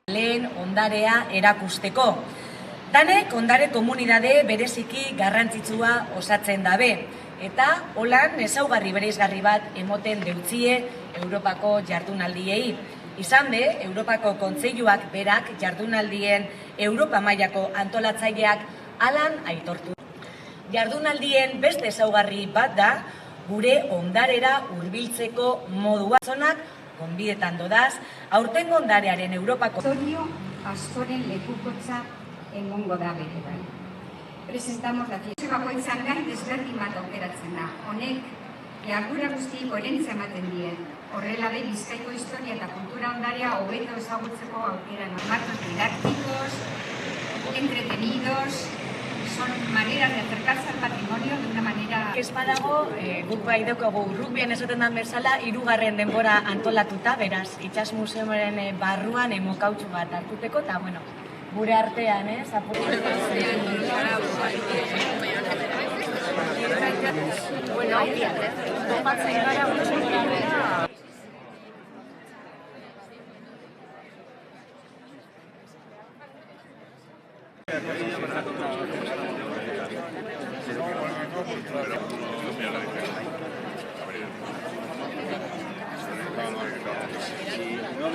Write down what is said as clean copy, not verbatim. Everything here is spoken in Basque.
Lehen ondarea erakusteko. Danek ondare komunidade bereziki garrantzitsua osatzen dabe. Eta holan ezaugarri bereizgarri bat emoten deutzie Europako jardunaldiei. Izan be, Europako Kontseiluak berak jardunaldien Europa mailako antolatzaileak halan aitortu. Jardunaldien beste ezaugarri bat da gure ondarera hurbiltzeko modua. Zonak gonbidetan dodaz, aurtengo ondarearen Europako historio askoren lekukotza egongo da bere bai. Presentamos la fiesta bakoitzan gai desberdin bat aukeratzen da. Honek jarduera guztiei koherentzia ematen die. Horrela be Bizkaiko historia eta kultura ondarea hobeto ezagutzeko aukera. Formatos didácticos, entretenidos, son maneras de acercarse al patrimonio de una manera... Ez badago, guk bai daukagu rugbien esaten den bezala, 3. denbora antolatuta, beraz, Itsas Museoaren barruan mokautxu bat hartuteko, eta, bueno, gure artean, Bueno, topatzen gara, No